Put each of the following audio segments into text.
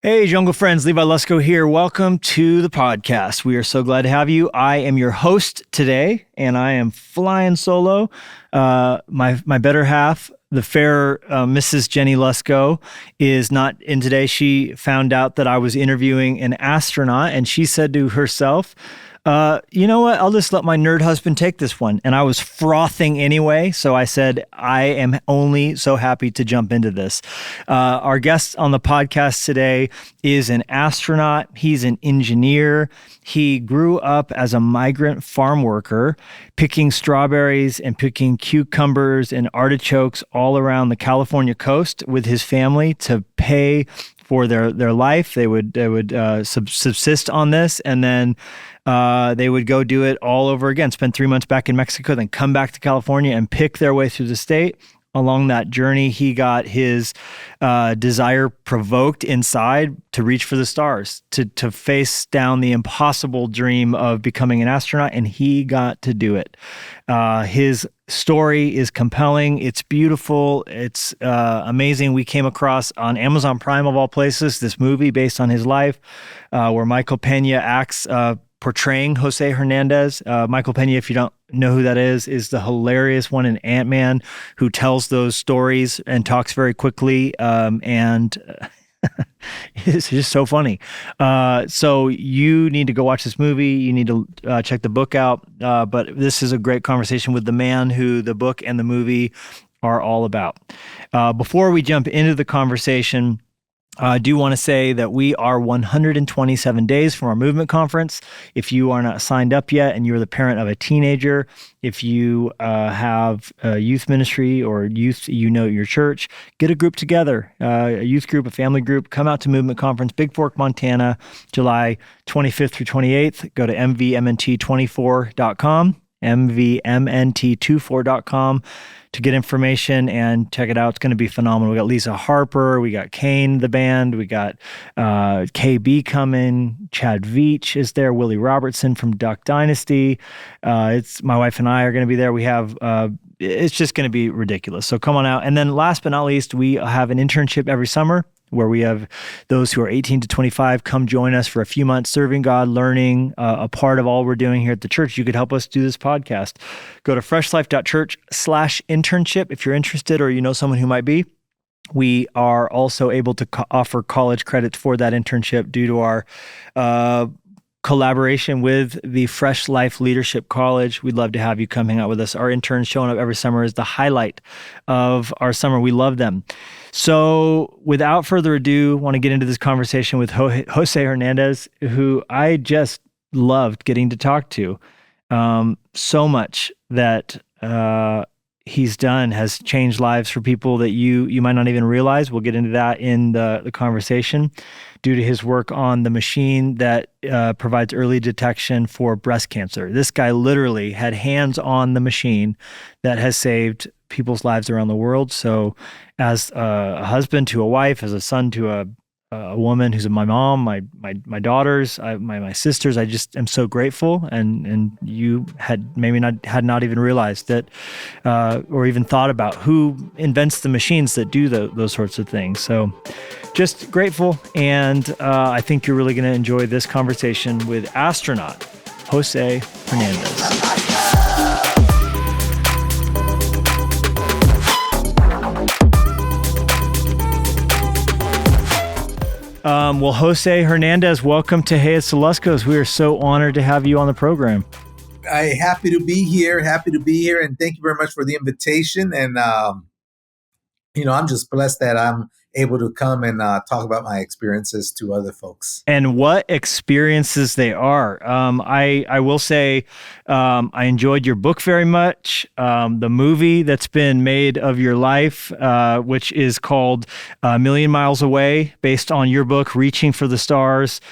Hey, Jungle Friends, Levi Lusko here. Welcome to the podcast. We are so glad to have you. I am your host today, and I am flying solo. My better half, the fair Mrs. Jennie Lusko, is not in today. She found out that I was interviewing an astronaut, and she said to herself, you know what? I'll just let my nerd husband take this one. And I was frothing anyway. So I said, I am only so happy to jump into this. Our guest on the podcast today is an astronaut. He's an engineer. He grew up as a migrant farm worker, picking strawberries and picking cucumbers and artichokes all around the California coast with his family to pay for their life. They would subsist on this, and then they would go do it all over again, spend 3 months back in Mexico, then come back to California and pick their way through the state. Along that journey, he got his desire provoked inside to reach for the stars, to face down the impossible dream of becoming an astronaut, and he got to do it. His story is compelling. It's beautiful. It's amazing. We came across on Amazon Prime, of all places, this movie based on his life, where Michael Pena acts portraying José Hernandez. Michael Pena, if you don't know who that is the hilarious one in Ant-Man who tells those stories and talks very quickly. And it's just so funny. So you need to go watch this movie. You need to check the book out. But this is a great conversation with the man who the book and the movie are all about. Before we jump into the conversation, I do want to say that we are 127 days from our movement conference. If you are not signed up yet and you're the parent of a teenager, if you have a youth ministry or youth, your church, get a group together, a youth group, a family group, come out to Movement Conference, Big Fork, Montana, July 25th through 28th. Go to MVMNT24.com, MVMNT24.com to get information and check it out. It's going to be phenomenal. We got Lisa Harper, we got Kane, the band, we got KB coming, Chad Veach is there, Willie Robertson from Duck Dynasty. It's my wife and I are going to be there. We have it's just going to be ridiculous. So come on out. And then last but not least, we have an internship every summer where we have those who are 18 to 25 come join us for a few months serving God, learning a part of all we're doing here at the church. You could help us do this podcast. Go to freshlife.church/internship if you're interested or you know someone who might be. We are also able to offer college credits for that internship due to our collaboration with the Fresh Life Leadership College. We'd love to have you come hang out with us. Our interns showing up every summer is the highlight of our summer. We love them. So without further ado, I want to get into this conversation with José Hernandez, who I just loved getting to talk to. So much that he's done has changed lives for people that you might not even realize. We'll get into that in the conversation due to his work on the machine that provides early detection for breast cancer. This guy literally had hands on the machine that has saved people's lives around the world. So as a husband to a wife, as a son to a woman who's my mom, my daughters, my sisters, I just am so grateful. And you had not even realized that, or even thought about who invents the machines that do those sorts of things. So just grateful. And I think you're really going to enjoy this conversation with astronaut José Hernandez. Well, José Hernandez, welcome to Hey, It's the Luskos. We are so honored to have you on the program. I'm happy to be here. And thank you very much for the invitation. And, I'm just blessed that I'm able to come and talk about my experiences to other folks. And what experiences they are. I will say I enjoyed your book very much. The movie that's been made of your life, which is called A Million Miles Away, based on your book, Reaching for the Stars,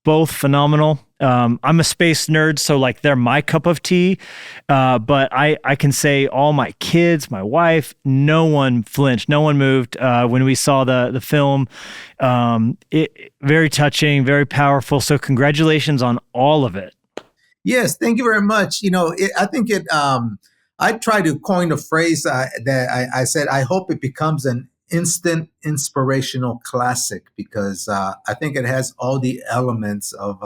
both phenomenal. I'm a space nerd, so like they're my cup of tea. But I can say all my kids, my wife, no one flinched, no one moved when we saw the film. Very touching, very powerful. So congratulations on all of it. Yes, thank you very much. I think I try to coin a phrase that I said, I hope it becomes an instant inspirational classic because I think it has all the elements of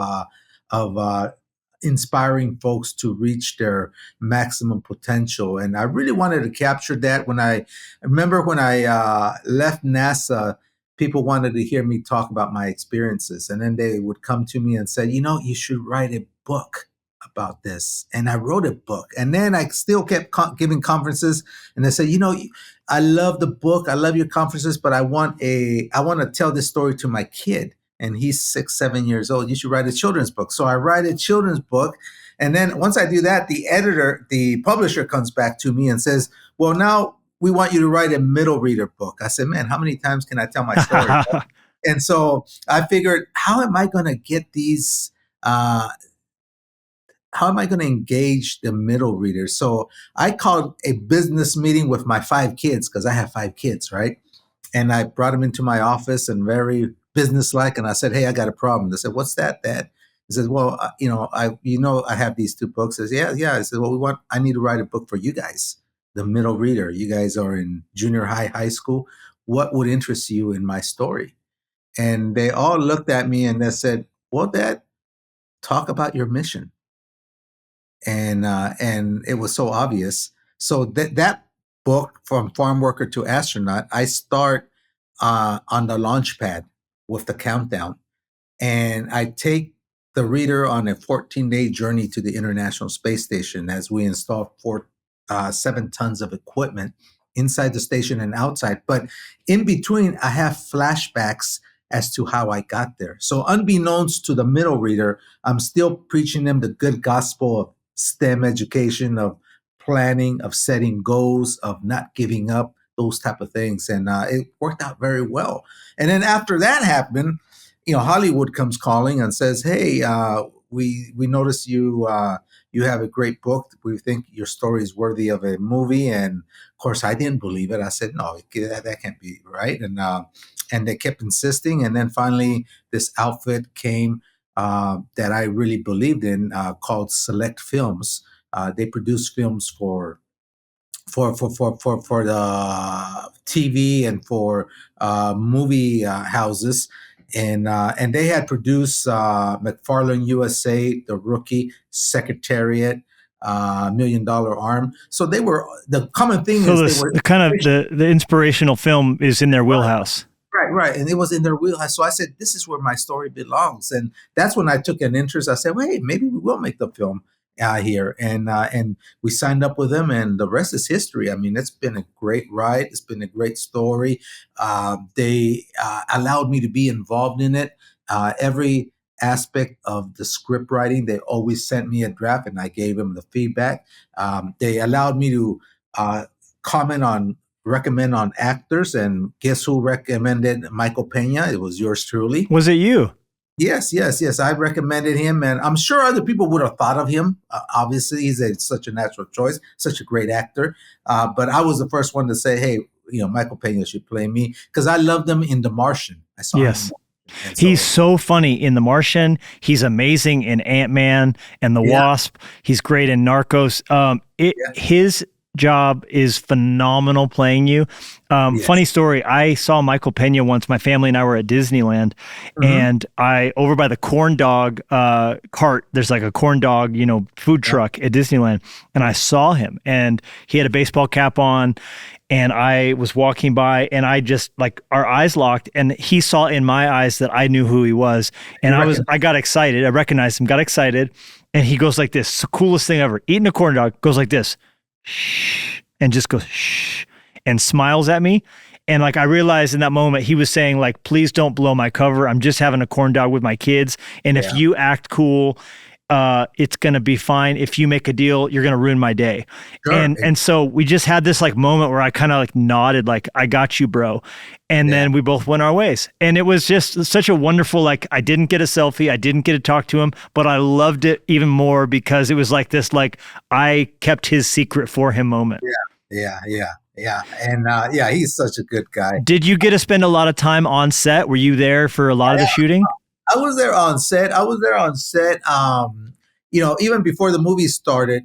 inspiring folks to reach their maximum potential. And I really wanted to capture that. I remember when I left NASA, people wanted to hear me talk about my experiences, and then they would come to me and say, you should write a book about this. And I wrote a book, and then I still kept giving conferences, and they said, I love the book, I love your conferences, but I want to tell this story to my kid, and he's 6, 7 years old. You should write a children's book. So I write a children's book, and then once I do that, the publisher comes back to me and says, well, now we want you to write a middle reader book. I said, man, how many times can I tell my story? And so I figured, how am I going to get these? How am I going to engage the middle readers? So I called a business meeting with my 5 kids, because I have 5 kids, right? And I brought them into my office and very businesslike, and I said, hey, I got a problem. They said, what's that, Dad? He says, well, I have these 2 books. I said, yeah. I said, well, I need to write a book for you guys, the middle reader. You guys are in junior high school. What would interest you in my story? And they all looked at me and they said, well, Dad, talk about your mission. And it was so obvious. So that book, From Farmworker to Astronaut, I start on the launch pad with the countdown, and I take the reader on a 14-day journey to the International Space Station as we install 7 tons of equipment inside the station and outside. But in between, I have flashbacks as to how I got there. So unbeknownst to the middle reader, I'm still preaching them the good gospel of STEM education, of planning, of setting goals, of not giving up, those type of things. And it worked out very well. And then after that happened, Hollywood comes calling and says, hey, we noticed you have a great book. We think your story is worthy of a movie. And of course, I didn't believe it. I said, no, that can't be right. And they kept insisting. And then finally, this outfit came that I really believed in, called Select Films. They produce films for the TV and for movie houses. And they had produced McFarlane USA, The Rookie, Secretariat, $1 Million Arm. So they were, the common thing so is they were the kind of the inspirational film is in their wheelhouse. Right. And it was in their wheelhouse. So I said, this is where my story belongs. And that's when I took an interest. I said, well, hey, maybe we will make the film here. And we signed up with them, and the rest is history. I mean, it's been a great ride. It's been a great story. They allowed me to be involved in it. Every aspect of the script writing, they always sent me a draft, and I gave them the feedback. They allowed me to recommend on actors, and guess who recommended Michael Pena? It was yours truly. Was it you? Yes. I recommended him, and I'm sure other people would have thought of him. Obviously, he's such a natural choice, such a great actor. But I was the first one to say, hey, Michael Pena should play me, because I loved him in The Martian. I saw him. He's so funny in The Martian. He's amazing in Ant-Man and the Wasp. He's great in Narcos. His job is phenomenal playing you. Funny story. I saw Michael Pena once. My family and I were at Disneyland, and I, over by the corn dog cart, there's like a corn dog, food truck at Disneyland. And I saw him, and he had a baseball cap on, and I was walking by, and I just, like, our eyes locked, and he saw in my eyes that I knew who he was. And I got excited. I recognized him, got excited. And he goes like this, it's the coolest thing ever. Eating a corn dog, goes like this. Shh, and just goes shh, and smiles at me. And like, I realized in that moment he was saying, like, please don't blow my cover. I'm just having a corn dog with my kids. And if you act cool, it's going to be fine. If you make a deal, you're going to ruin my day. Sure. And so we just had this like moment where I kind of like nodded, like, I got you, bro. And then we both went our ways. And it was just such a wonderful, like, I didn't get a selfie. I didn't get to talk to him, but I loved it even more because it was like this, like, I kept his secret for him moment. Yeah. And he's such a good guy. Did you get to spend a lot of time on set? Were you there for a lot of the shooting? I was there on set. Even before the movie started,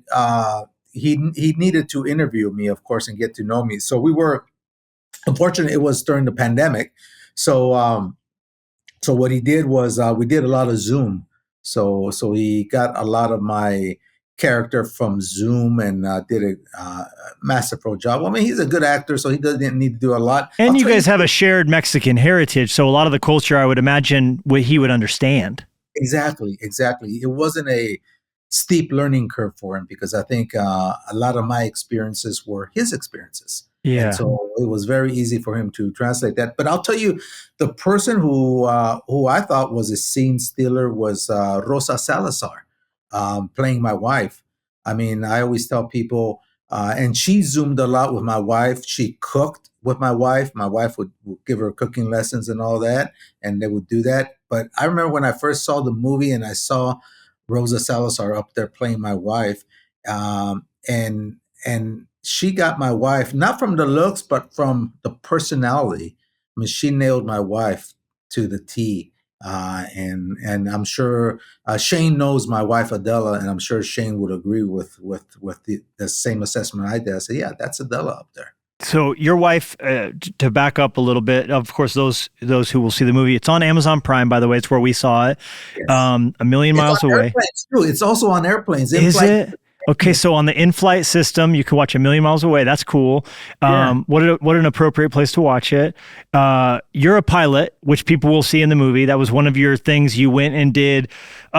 he needed to interview me, of course, and get to know me. So we were Unfortunately, it was during the pandemic. So so what he did was we did a lot of Zoom. So he got a lot of my character from Zoom and did a massive pro job. I mean, he's a good actor, so he doesn't need to do a lot. I'll And you tell you guys have a shared Mexican heritage, so a lot of the culture, I would imagine, what he would understand. exactly, exactly. It wasn't a steep learning curve for him because I think a lot of my experiences were his experiences. And Yeah. so it was very easy for him to translate that. But I'll tell you, the person who I thought was a scene stealer was Rosa Salazar, playing my wife. I mean, I always tell people, and she zoomed a lot with my wife. She cooked with my wife. My wife would give her cooking lessons and all that, and they would do that. But I remember when I first saw the movie and I saw Rosa Salazar up there playing my wife, and she got my wife not from the looks but from the personality. I mean, she nailed my wife to the T. And I'm sure Shane knows my wife Adela, and I'm sure Shane would agree with the same assessment I did. I said, yeah, that's Adela up there. So your wife, to back up a little bit, of course, those who will see the movie, it's on Amazon Prime, by the way. It's where we saw it, Yes, a million it's miles on away. airplanes too. It's also on airplanes. In Is flight. it? Okay, so on the in-flight system, you can watch a million miles away. That's cool. Yeah. What an appropriate place to watch it. You're a pilot, which people will see in the movie. That was one of your things you went and did,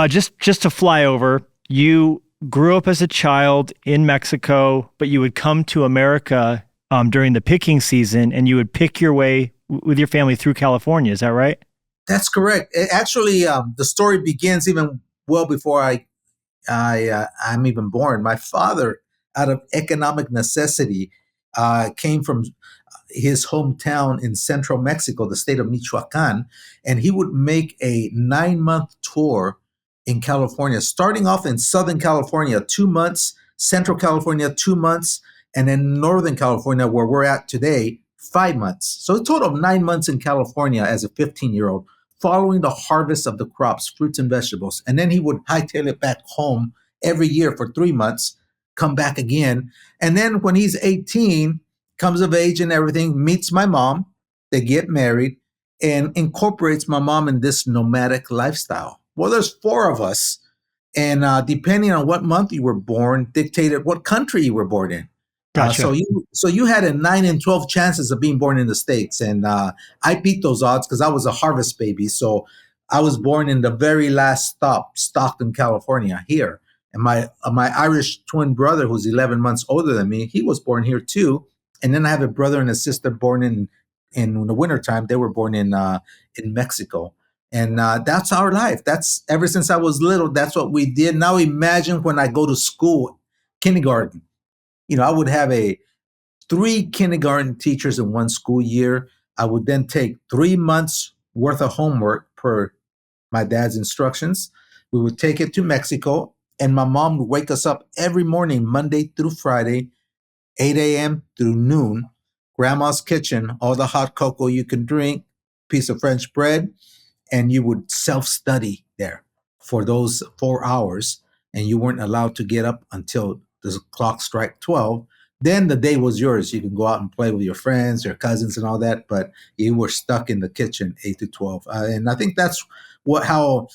just to fly over. You grew up as a child in Mexico, but you would come to America during the picking season, and you would pick your way with your family through California. Is that right? That's correct. Actually, the story begins even well before I'm even born. My father, out of economic necessity, came from his hometown in central Mexico, the state of Michoacan, and he would make a 9-month tour in California, starting off in Southern California, 2 months, Central California, 2 months, and then Northern California, where we're at today, 5 months. So a total of 9 months in California as a 15-year-old, following the harvest of the crops, fruits and vegetables. And then he would hightail it back home every year for 3 months, come back again. And then when he's 18, comes of age and everything, meets my mom, they get married, and incorporates my mom in this nomadic lifestyle. Well, there's four of us, and depending on what month you were born, dictated what country you were born in. Gotcha. So you had a 9 in 12 chances of being born in the States, and I beat those odds because I was a harvest baby. So I was born in the very last stop, Stockton, California, here. And my Irish twin brother, who's 11 months older than me, he was born here too. And then I have a brother and a sister born in the wintertime. They were born in Mexico. And that's our life. That's ever since I was little. That's what we did. Now imagine when I go to school, kindergarten. You know, I would have a 3 kindergarten teachers in one school year. I would then take 3 months worth of homework per my dad's instructions. We would take it to Mexico, and my mom would wake us up every morning, Monday through Friday, 8 a.m. through noon. Grandma's kitchen, all the hot cocoa you can drink, piece of French bread, and you would self-study there for those 4 hours, and you weren't allowed to get up until the clock strike 12. Then the day was yours. You can go out and play with your friends, your cousins, and all that, but you were stuck in the kitchen 8 to 12. And I think that's how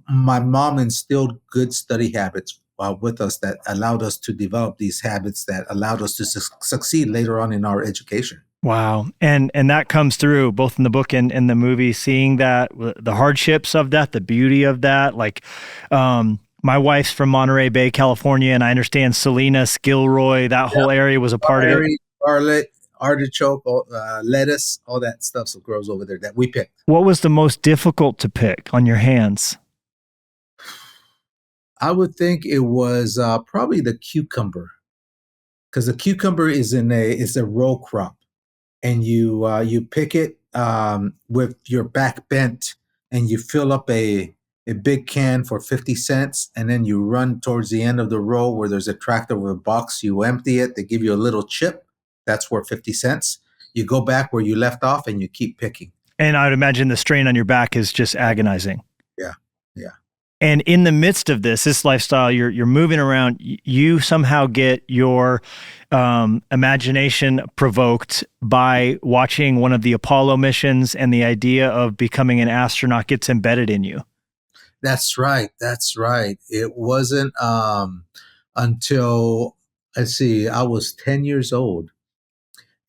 my mom instilled good study habits with us that allowed us to develop these habits that allowed us to succeed later on in our education. Wow. And that comes through both in the book and in the movie, seeing that the hardships of that, the beauty of that. Like, my wife's from Monterey Bay, California, and I understand Salinas, Gilroy, that whole area was a part of it. Garlic, artichoke, lettuce, all that stuff that grows over there that we picked. What was the most difficult to pick on your hands? I would think it was probably the cucumber, because the cucumber is a row crop, and you pick it with your back bent, and you fill up a big can for 50 cents, and then you run towards the end of the row where there's a tractor with a box. You empty it, they give you a little chip. That's worth 50 cents. You go back where you left off and you keep picking. And I would imagine the strain on your back is just agonizing. Yeah. Yeah. And in the midst of this lifestyle, you're moving around. You somehow get your imagination provoked by watching one of the Apollo missions, and the idea of becoming an astronaut gets embedded in you. That's right. That's right. It wasn't until, let's see, I was 10 years old,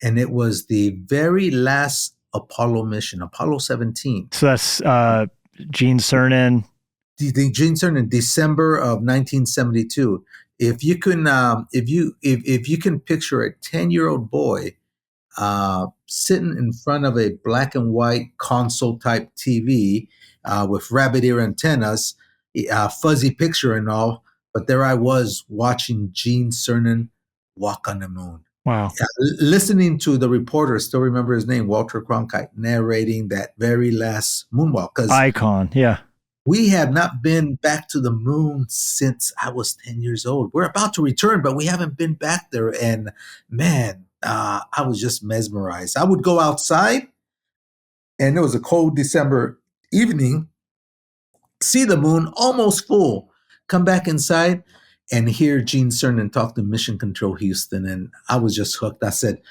and it was the very last Apollo mission, Apollo 17. So that's Gene Cernan. The Gene Cernan in December of 1972. If you can, if you can picture a 10-year-old boy sitting in front of a black and white console type TV with rabbit ear antennas, fuzzy picture and all. But there I was watching Gene Cernan walk on the moon. Wow. Listening to the reporter, still remember his name, Walter Cronkite, narrating that very last moonwalk. Because icon, yeah. We have not been back to the moon since I was 10 years old. We're about to return, but we haven't been back there. And man, I was just mesmerized. I would go outside, and it was a cold December evening, see the moon almost full, come back inside and hear Gene Cernan talk to Mission Control Houston. And I was just hooked. I said,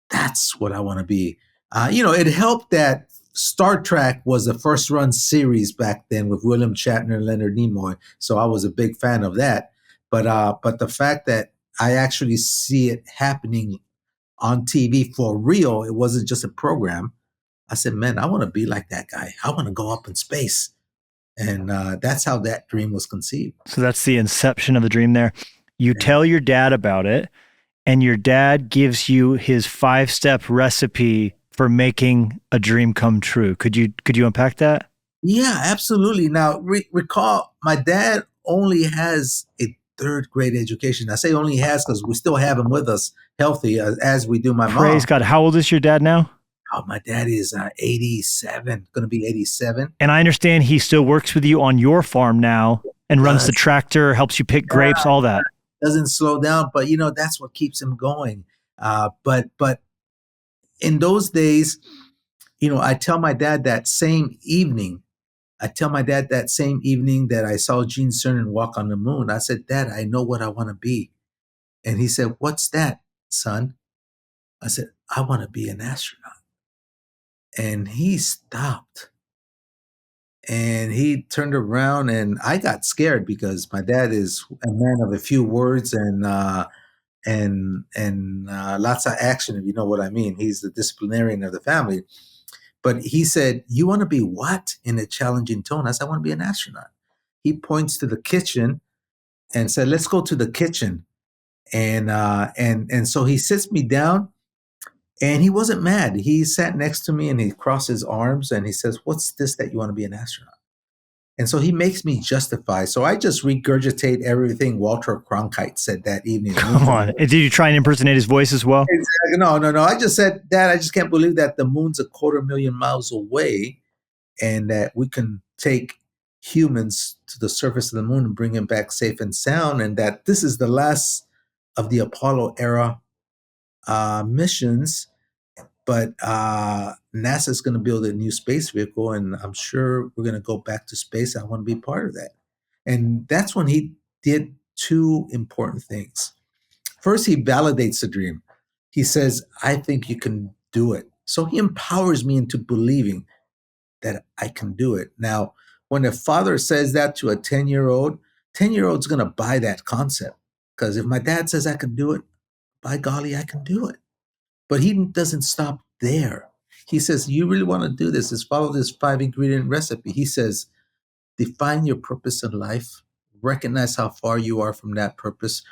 that's what I want to be. It helped that Star Trek was the first run series back then with William Shatner and Leonard Nimoy. So I was a big fan of that. But the fact that I actually see it happening on TV for real, it wasn't just a program. I said, man, I want to be like that guy. I want to go up in space. And that's how that dream was conceived. So that's the inception of the dream there. You tell your dad about it, and your dad gives you his 5-step recipe for making a dream come true. Could you unpack that? Yeah, absolutely. Now, recall, my dad only has a 3rd grade education. I say only has because we still have him with us healthy as we do my mom. Praise God. How old is your dad now? Oh, my dad is 87, going to be 87. And I understand he still works with you on your farm now and runs the tractor, helps you pick grapes, all that. Doesn't slow down, but that's what keeps him going. But in those days, I tell my dad that same evening that I saw Gene Cernan walk on the moon, I said, Dad, I know what I want to be. And he said, what's that, son? I said, I want to be an astronaut. And he stopped. And he turned around, and I got scared because my dad is a man of a few words and lots of action, if you know what I mean. He's the disciplinarian of the family. But he said, you want to be what? In a challenging tone. I said, I want to be an astronaut. He points to the kitchen and said, let's go to the kitchen. And so he sits me down, and he wasn't mad. He sat next to me and he crossed his arms and he says, what's this that you want to be an astronaut? And so he makes me justify. So I just regurgitate everything Walter Cronkite said that evening. Come on. Did you try and impersonate his voice as well? Exactly. No. I just said, Dad, I just can't believe that the moon's 250,000 miles away and that we can take humans to the surface of the moon and bring them back safe and sound, and that this is the last of the Apollo era missions. But NASA's going to build a new space vehicle, and I'm sure we're going to go back to space. I want to be part of that. And that's when he did 2 important things. First, he validates the dream. He says, I think you can do it. So he empowers me into believing that I can do it. Now, when a father says that to a 10-year-old, 10-year-old's going to buy that concept. Because if my dad says I can do it, by golly, I can do it. But he doesn't stop there. He says, you really want to do this? Is follow this 5-ingredient recipe. He says, define your purpose in life. Recognize how far you are from that purpose.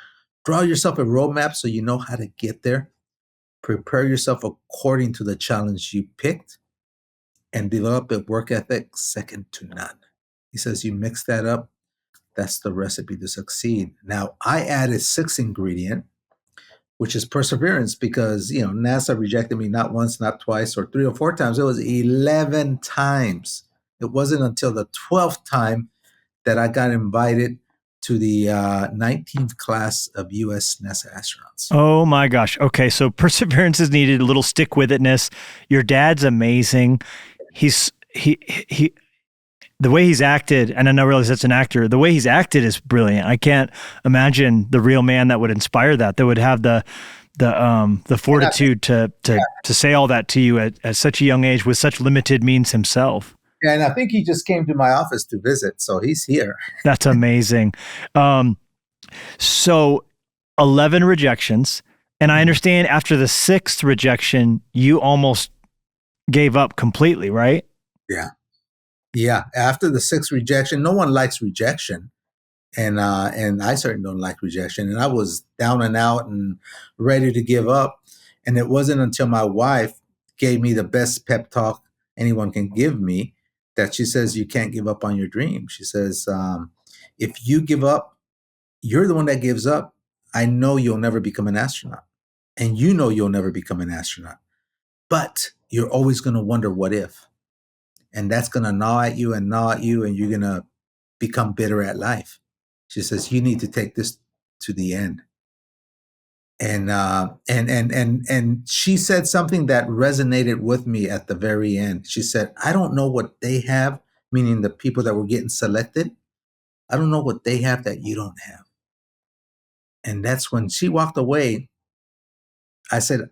Draw yourself a roadmap so you know how to get there. Prepare yourself according to the challenge you picked. And develop a work ethic second to none. He says, you mix that up, that's the recipe to succeed. Now, I added 6th ingredient, which is perseverance, because NASA rejected me not once, not twice, or 3 or 4 times. It was 11 times. It wasn't until the 12th time that I got invited to the 19th class of U.S. NASA astronauts. Oh my gosh. Okay, so perseverance is needed, a little stick with itness. Your dad's amazing. the way he's acted, and I know realize that's an actor, the way he's acted is brilliant. I can't imagine the real man that would inspire that would have the fortitude to say all that to you at such a young age with such limited means himself. And I think he just came to my office to visit, so he's here. That's amazing. So 11 rejections, and I understand after the 6th rejection, you almost gave up completely, right? Yeah. Yeah. After the 6th rejection, no one likes rejection. And I certainly don't like rejection. And I was down and out and ready to give up. And it wasn't until my wife gave me the best pep talk anyone can give me that she says, you can't give up on your dream. She says, if you give up, you're the one that gives up. I know you'll never become an astronaut. And you know you'll never become an astronaut. But you're always going to wonder what if. And that's going to gnaw at you, and you're going to become bitter at life. She says, you need to take this to the end. And she said something that resonated with me at the very end. She said, I don't know what they have, meaning the people that were getting selected. I don't know what they have that you don't have. And that's when she walked away. I said,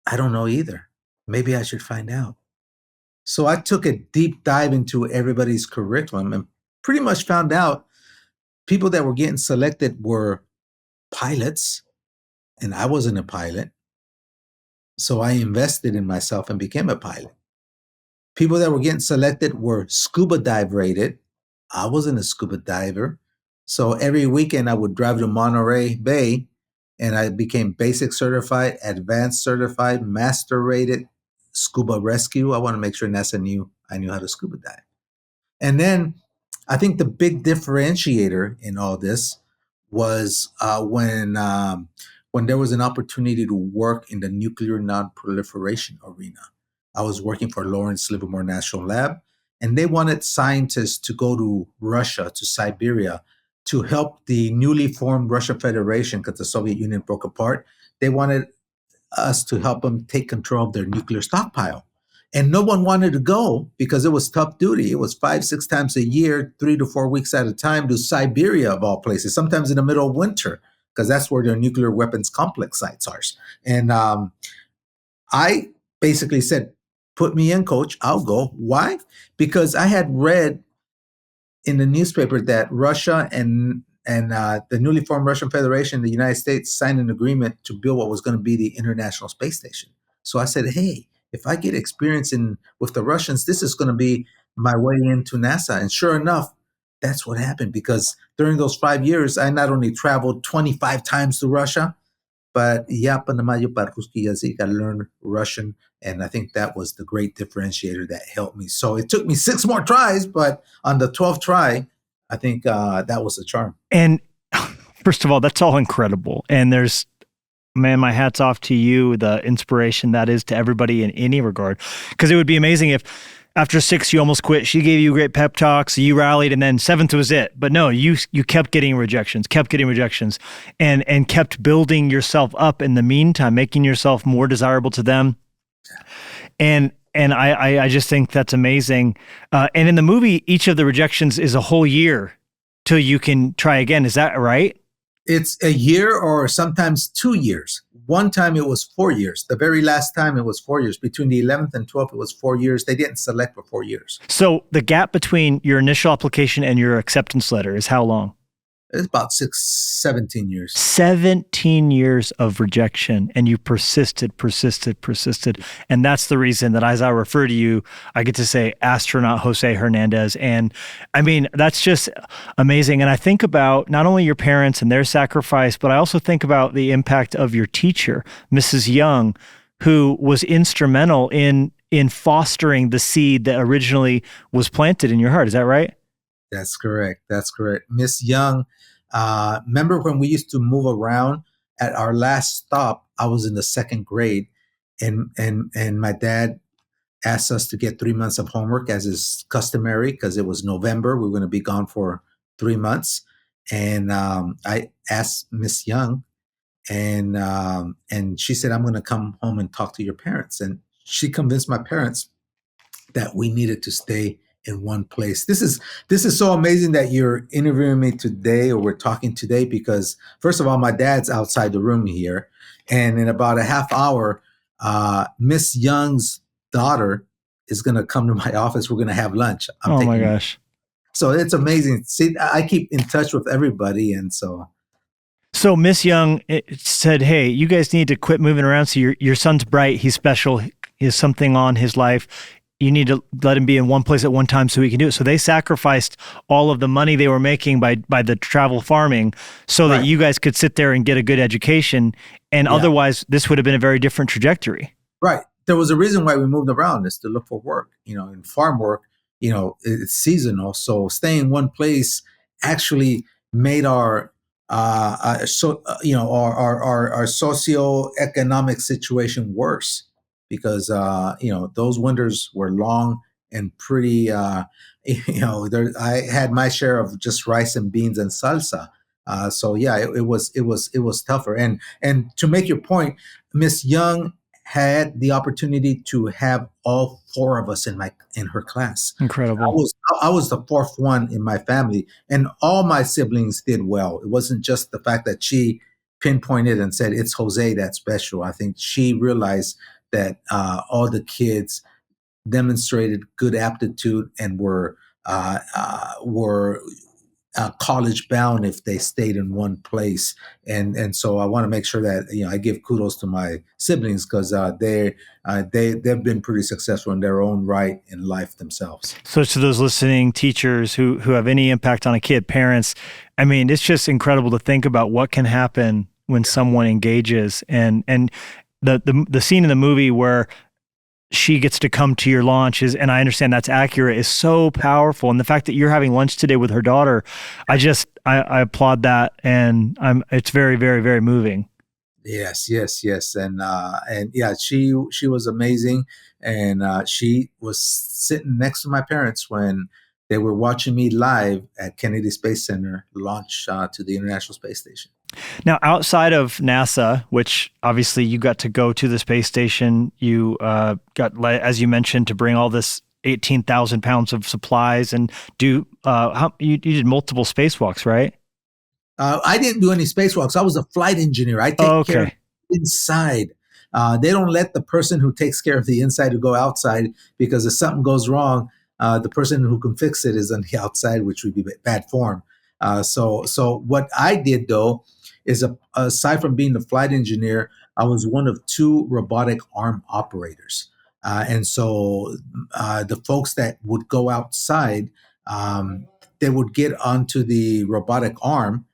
I don't know either. Maybe I should find out. So I took a deep dive into everybody's curriculum and pretty much found out people that were getting selected were pilots, and I wasn't a pilot. So I invested in myself and became a pilot. People that were getting selected were scuba dive rated. I wasn't a scuba diver. So every weekend I would drive to Monterey Bay, and I became basic certified, advanced certified, master rated scuba rescue. I want to make sure NASA knew I knew how to scuba dive. And then I think the big differentiator in all this was when there was an opportunity to work in the nuclear nonproliferation arena. I was working for Lawrence Livermore National Lab, and they wanted scientists to go to Russia, to Siberia, to help the newly formed Russian Federation because the Soviet Union broke apart. They wanted us to help them take control of their nuclear stockpile. And no one wanted to go because it was tough duty. It was 5-6 times a year, 3 to 4 weeks at a time to Siberia, of all places, sometimes in the middle of winter, because that's where their nuclear weapons complex sites are. And I basically said, put me in, coach, I'll go. Why? Because I had read in the newspaper that Russia and the newly formed Russian Federation, the United States, signed an agreement to build what was going to be the International Space Station. So I said, hey, if I get experience with the Russians, this is going to be my way into NASA. And sure enough, that's what happened, because during those 5 years, I not only traveled 25 times to Russia, but I learned Russian. And I think that was the great differentiator that helped me. So it took me 6 more tries, but on the 12th try, I think that was the charm. And first of all, that's all incredible. And man, my hat's off to you, the inspiration that is to everybody in any regard. Because it would be amazing if after 6, you almost quit. She gave you great pep talks, you rallied, and then 7th was it. But no, you kept getting rejections, and kept building yourself up in the meantime, making yourself more desirable to them. And I just think that's amazing. And in the movie, each of the rejections is a whole year till you can try again. Is that right? It's a year or sometimes 2 years. One time it was 4 years. The very last time it was 4 years. Between the 11th and 12th, it was 4 years. They didn't select for 4 years. So the gap between your initial application and your acceptance letter is how long? It's about 17 years. 17 years of rejection, and you persisted. And that's the reason that as I refer to you, I get to say Astronaut José Hernandez. And I mean, that's just amazing. And I think about not only your parents and their sacrifice, but I also think about the impact of your teacher, Mrs. Young, who was instrumental in fostering the seed that originally was planted in your heart. Is that right? That's correct. Miss Young, remember when we used to move around? At our last stop, I was in the 2nd grade, and my dad asked us to get 3 months of homework, as is customary, because it was November. We were going to be gone for 3 months. And I asked Miss Young, and she said, I'm going to come home and talk to your parents. And she convinced my parents that we needed to stay in one place. This is so amazing that you're interviewing me today, or we're talking today, because first of all, my dad's outside the room here, and in about a half hour, Miss Young's daughter is going to come to my office. We're going to have lunch. Oh my gosh. So it's amazing. See, I keep in touch with everybody, and So Miss Young said, "Hey, you guys need to quit moving around. So your son's bright. He's special. He has something on his life. You need to let him be in one place at one time so he can do it." So they sacrificed all of the money they were making by the travel farming so that you guys could sit there and get a good education. And otherwise, this would have been a very different trajectory. Right. There was a reason why we moved around, is to look for work. In farm work, it's seasonal. So staying in one place actually made our our socioeconomic situation worse, because those winters were long and pretty. I had my share of just rice and beans and salsa. So yeah, it was tougher. And to make your point, Miss Young had the opportunity to have all four of us in her class. Incredible. I was the fourth one in my family, and all my siblings did well. It wasn't just the fact that she pinpointed and said it's Jose that's special. I think she realized that all the kids demonstrated good aptitude and were college bound if they stayed in one place. And so I want to make sure that I give kudos to my siblings, because they've been pretty successful in their own right in life themselves. So to those listening, teachers who have any impact on a kid, parents, I mean, it's just incredible to think about what can happen when someone engages. And the scene in the movie where she gets to come to your launch and I understand that's accurate, is so powerful. And the fact that you're having lunch today with her daughter, I applaud that. And it's very, very, very moving. Yes. And yeah, she was amazing. And she was sitting next to my parents when they were watching me live at Kennedy Space Center launch to the International Space Station. Now, outside of NASA, which obviously you got to go to the space station, you got, as you mentioned, to bring all this 18,000 pounds of supplies and do, you did multiple spacewalks, right? I didn't do any spacewalks. I was a flight engineer. I take care of inside. They don't let the person who takes care of the inside to go outside, because if something goes wrong, the person who can fix it is on the outside, which would be bad form. So what I did, though, is aside from being the flight engineer, I was one of two robotic arm operators. And so the folks that would go outside, they would get onto the robotic arm,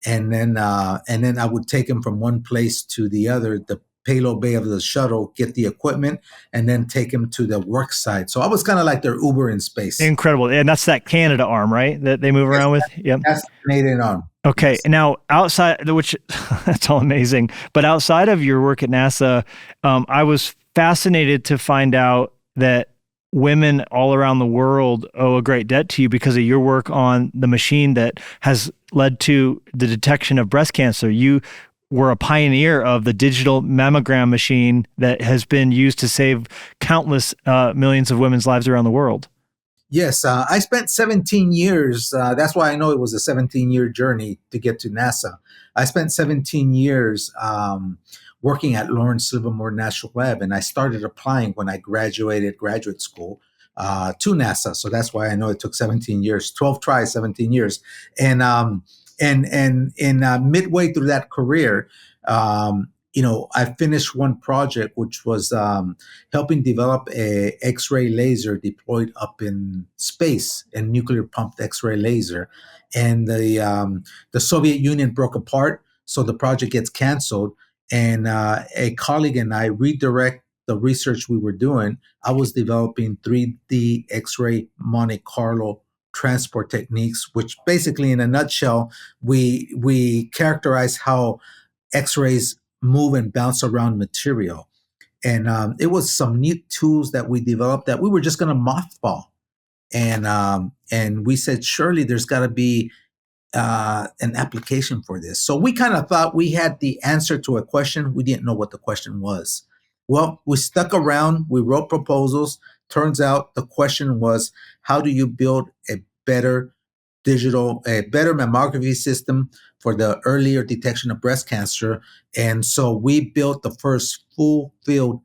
and then I would take them from one place to the other, the payload bay of the shuttle, get the equipment, and then take them to the work site. So I was kind of like their Uber in space. Incredible. And that's that Canada arm, right? That they move around with? Yep. That's the Canadian arm. Okay. Yes. Now, outside, which that's all amazing, but outside of your work at NASA, I was fascinated to find out that women all around the world owe a great debt to you because of your work on the machine that has led to the detection of breast cancer. You were a pioneer of the digital mammogram machine that has been used to save countless millions of women's lives around the world. Yes, I spent 17 years. That's why I know it was a 17-year journey to get to NASA. I spent 17 years working at Lawrence Livermore National Lab, and I started applying when I graduated graduate school to NASA. So that's why I know it took 17 years, 12 tries, 17 years. And midway through that career, I finished one project, which was helping develop a X-ray laser deployed up in space, a nuclear pumped X-ray laser. And the Soviet Union broke apart, so the project gets canceled. And a colleague and I redirect the research we were doing. I was developing 3D X-ray Monte Carlo transport techniques, which basically, in a nutshell, we characterize how X-rays move and bounce around material. And it was some neat tools that we developed that we were just going to mothball. And we said, surely there's got to be an application for this. So we kind of thought we had the answer to a question. We didn't know what the question was. Well, we stuck around. We wrote proposals turns out the question was, how do you build a better mammography system for the earlier detection of breast cancer? And so we built the first full field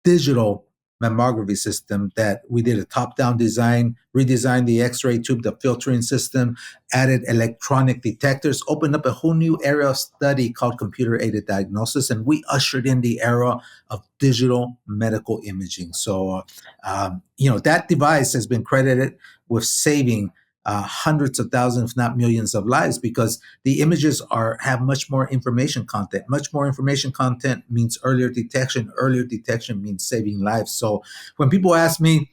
digital mammography system. That we did a top-down design, redesigned the X-ray tube, the filtering system, added electronic detectors, opened up a whole new area of study called computer-aided diagnosis, and we ushered in the era of digital medical imaging. So, that device has been credited with saving hundreds of thousands, if not millions, of lives, because the images have much more information content. Much more information content means earlier detection. Earlier detection means saving lives. So when people ask me,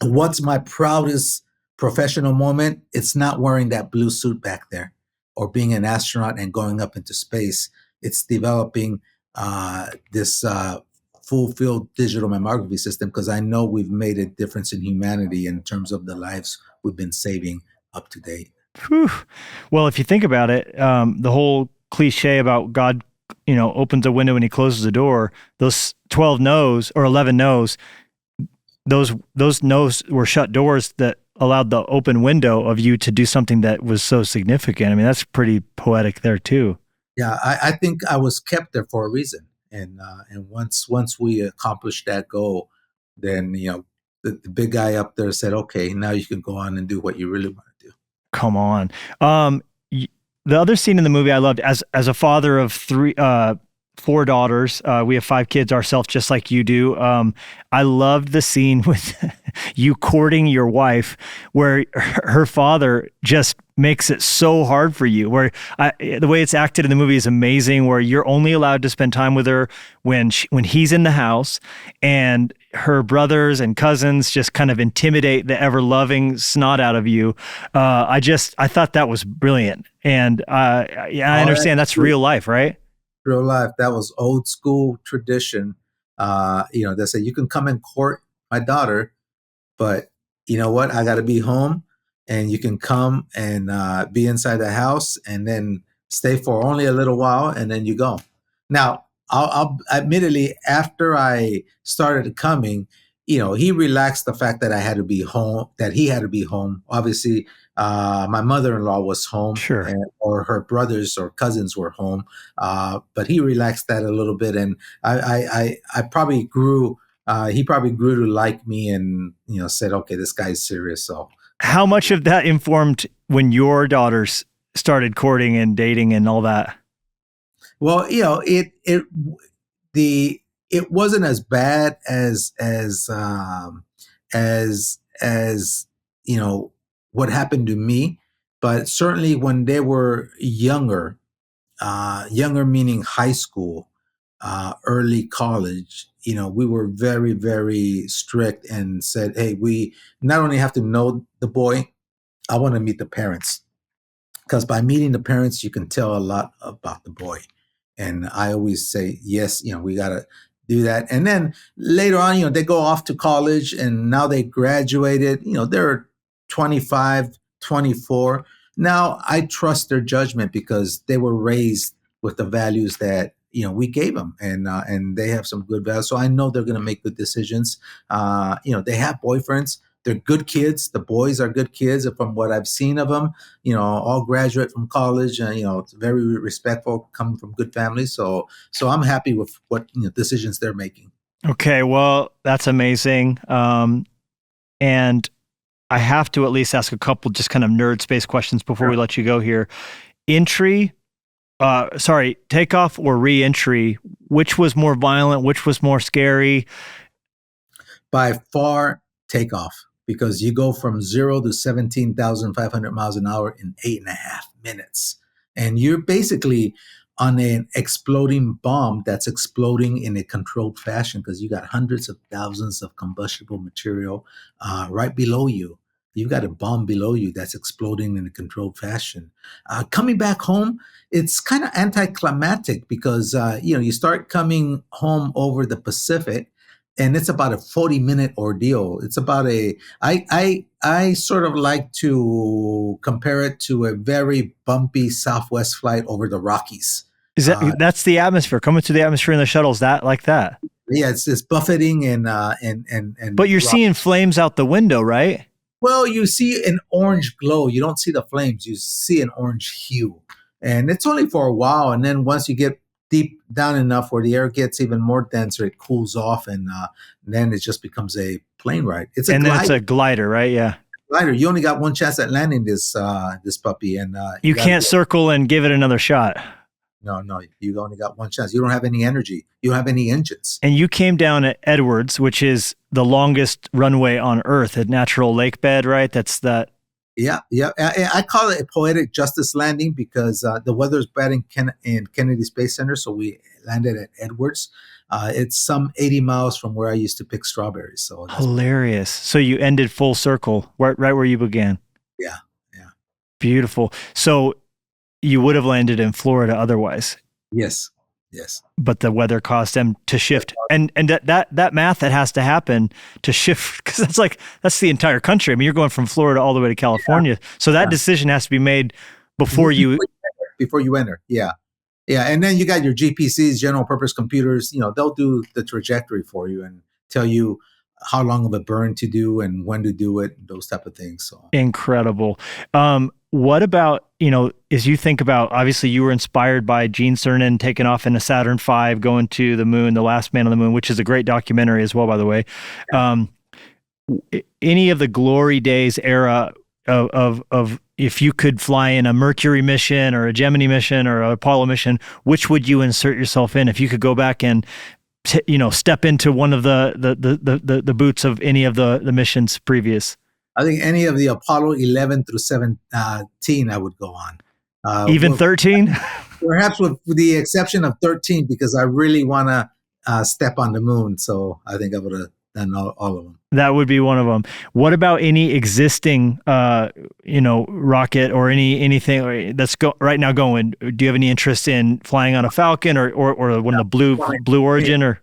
what's my proudest professional moment? It's not wearing that blue suit back there or being an astronaut and going up into space. It's developing this full field digital mammography system, because I know we've made a difference in humanity in terms of the lives we've been saving up to date. Whew. Well, if you think about it, the whole cliche about God, opens a window and he closes a door, those 12 no's or 11 no's, those no's were shut doors that allowed the open window of you to do something that was so significant. I mean, that's pretty poetic there too. Yeah, I think I was kept there for a reason. And once we accomplished that goal, then the big guy up there said, "Okay, now you can go on and do what you really want to do." Come on. The other scene in the movie I loved, as a father of four daughters, we have 5 kids ourselves, just like you do. I loved the scene with you courting your wife, where her father just makes it so hard for you, where the way it's acted in the movie is amazing, where you're only allowed to spend time with her when he's in the house, and her brothers and cousins just kind of intimidate the ever-loving snot out of you. I thought that was brilliant. And I understand that's real life, right? Real life. That was old school tradition. They say, you can come and court my daughter, but you know what? I got to be home, and you can come and be inside the house and then stay for only a little while, and then you go. Now, I'll admittedly, after I started coming, he relaxed the fact that I had to be home, that he had to be home. Obviously, my mother-in-law was home, Sure. or her brothers or cousins were home, but he relaxed that a little bit, and I probably grew. He probably grew to like me, and said, "Okay, this guy's serious." So, how much of that informed when your daughters started courting and dating and all that? Well, it wasn't as bad as what happened to me, but certainly when they were younger, younger meaning high school, early college, we were very, very strict and said, "Hey, we not only have to know the boy, I want to meet the parents." Because by meeting the parents, you can tell a lot about the boy. And I always say, yes, we got to do that. And then later on, they go off to college, and now they graduated, they're 25, 24. Now I trust their judgment, because they were raised with the values that, we gave them, and they have some good values. So I know they're going to make good decisions. They have boyfriends. They're good kids. The boys are good kids from what I've seen of them. All graduate from college, and it's very respectful, coming from good families. So I'm happy with what decisions they're making. Okay, well, that's amazing. And I have to at least ask a couple just kind of nerd space questions before we let you go here. Takeoff or re-entry, which was more violent? Which was more scary? By far, takeoff, because you go from 0 to 17,500 miles an hour in 8.5 minutes. And you're basically on an exploding bomb that's exploding in a controlled fashion, because you got hundreds of thousands of combustible material right below you. You've got a bomb below you that's exploding in a controlled fashion. Coming back home, it's kind of anticlimactic, because you start coming home over the Pacific, and it's about a 40-minute ordeal. It's about I sort of like to compare it to a very bumpy Southwest flight over the Rockies. That's the atmosphere, coming through the atmosphere in the shuttles, that like that? Yeah, it's buffeting and But you're rock. seeing flames out the window, right? Well, you see an orange glow. You don't see the flames. You see an orange hue, and it's only for a while. And then once you get deep down enough where the air gets even more denser, it cools off, and then it just becomes a plane ride. It's a And then it's a glider, right? Yeah. glider. You only got one chance at landing this puppy, and You can't circle and give it another shot. no. You only got one chance. You don't have any energy. You don't have any engines. And you came down at Edwards, which is the longest runway on Earth, a natural lake bed, right? That's that. Yeah. I call it a poetic justice landing because the weather's bad in Kennedy Space Center, so we landed at Edwards. It's some 80 miles from where I used to pick strawberries. So that's Hilarious. So you ended full circle, right where you began. yeah. Beautiful. So you would have landed in Florida otherwise, Yes. but the weather caused them to shift. And that math that has to happen to shift, because that's the entire country. I mean, you're going from Florida all the way to California. Yeah. So that decision has to be made before you enter. Yeah. And then you got your GPCs, general purpose computers, they'll do the trajectory for you and tell you how long of a burn to do and when to do it, those type of things. So incredible. What about, as you think about, obviously you were inspired by Gene Cernan taking off in a Saturn V, going to the moon, The Last Man on the Moon, which is a great documentary as well, by the way. Any of the glory days era of if you could fly in a Mercury mission or a Gemini mission or an Apollo mission, which would you insert yourself in if you could go back and step into one of the boots of any of the missions previous? I think any of the Apollo 11 through 17 I would go on. Even 13? Perhaps with the exception of 13, because I really want to step on the moon. So I think I would have done all of them. That would be one of them. What about any existing, rocket or anything that's right now going? Do you have any interest in flying on a Falcon or one of the Blue Origin or?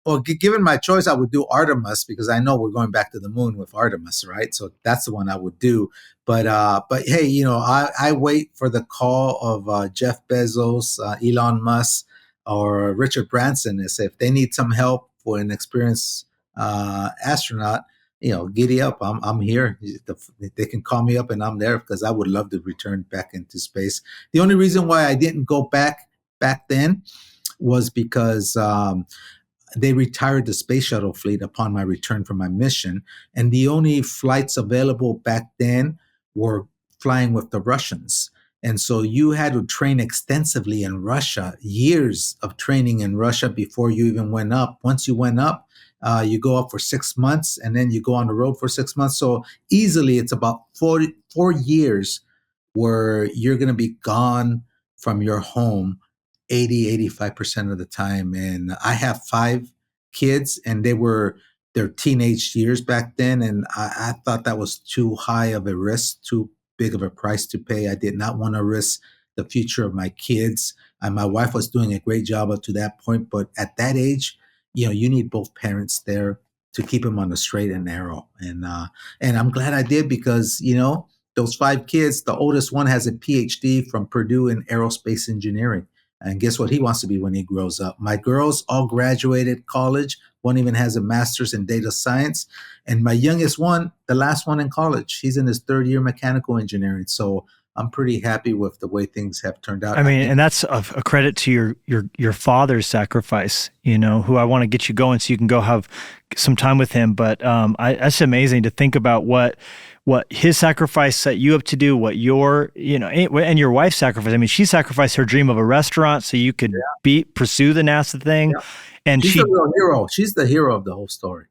Well, given my choice, I would do Artemis because I know we're going back to the moon with Artemis, right? So that's the one I would do. But hey, I wait for the call of Jeff Bezos, Elon Musk, or Richard Branson. If they need some help for an experienced astronaut, giddy up. I'm here. They can call me up and I'm there because I would love to return back into space. The only reason why I didn't go back then was because they retired the Space Shuttle fleet upon my return from my mission. And the only flights available back then were flying with the Russians. And so you had to train extensively in Russia, years of training in Russia before you even went up. Once you went up, you go up for 6 months and then you go on the road for 6 months. So easily it's about 4 years where you're going to be gone from your home 85% of the time. And I have 5 kids and they were their teenage years back then. And I thought that was too high of a risk, too big of a price to pay. I did not want to risk the future of my kids. And my wife was doing a great job up to that point. But at that age, you need both parents there to keep them on the straight and narrow. And I'm glad I did because, those 5 kids, the oldest one has a PhD from Purdue in aerospace engineering. And guess what he wants to be when he grows up? My girls all graduated college. One even has a master's in data science. And my youngest one, the last one in college, he's in his 3rd year mechanical engineering. So I'm pretty happy with the way things have turned out. I mean, and that's a credit to your father's sacrifice, who I want to get you going so you can go have some time with him. But that's amazing to think about what his sacrifice set you up to do, what and your wife's sacrifice. I mean, she sacrificed her dream of a restaurant so you could pursue the NASA thing. Yeah. And she's the real hero. She's the hero of the whole story.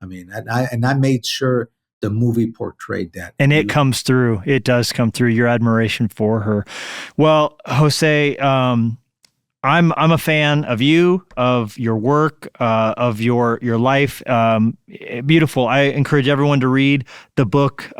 I mean, I made sure the movie portrayed that. And it comes through. It does come through, your admiration for her. Well, Jose, I'm a fan of you, of your work, of your life. Beautiful. I encourage everyone to read the book,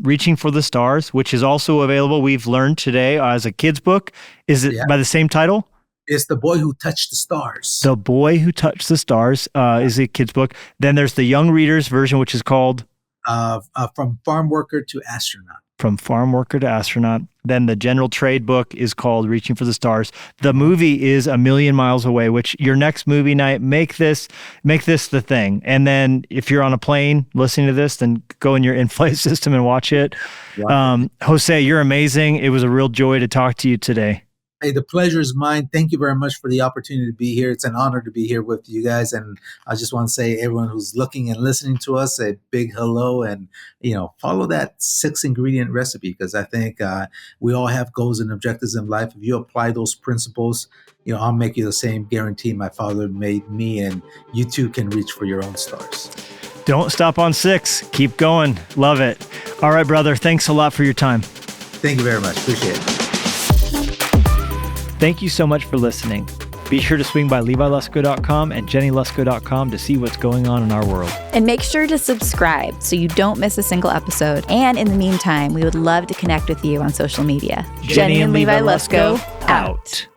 Reaching for the Stars, which is also available. We've learned today as a kid's book. Is it by the same title? It's The Boy Who Touched the Stars. The Boy Who Touched the Stars is a kid's book. Then there's the young readers version, which is called From Farmworker to Astronaut. From Farmworker to Astronaut. Then the general trade book is called Reaching for the Stars. The movie is A Million Miles Away, which your next movie night, make this the thing. And then if you're on a plane listening to this, then go in your in-flight system and watch it. Wow. Jose, you're amazing. It was a real joy to talk to you today. Hey, the pleasure is mine. Thank you very much for the opportunity to be here. It's an honor to be here with you guys. And I just want to say, everyone who's looking and listening to us, a big hello, and, follow that 6-ingredient recipe, because I think we all have goals and objectives in life. If you apply those principles, I'll make you the same guarantee my father made me, and you too can reach for your own stars. Don't stop on 6. Keep going. Love it. All right, brother. Thanks a lot for your time. Thank you very much. Appreciate it. Thank you so much for listening. Be sure to swing by levilusko.com and jennielusko.com to see what's going on in our world. And make sure to subscribe so you don't miss a single episode. And in the meantime, we would love to connect with you on social media. Jennie and Levi Lusko, out.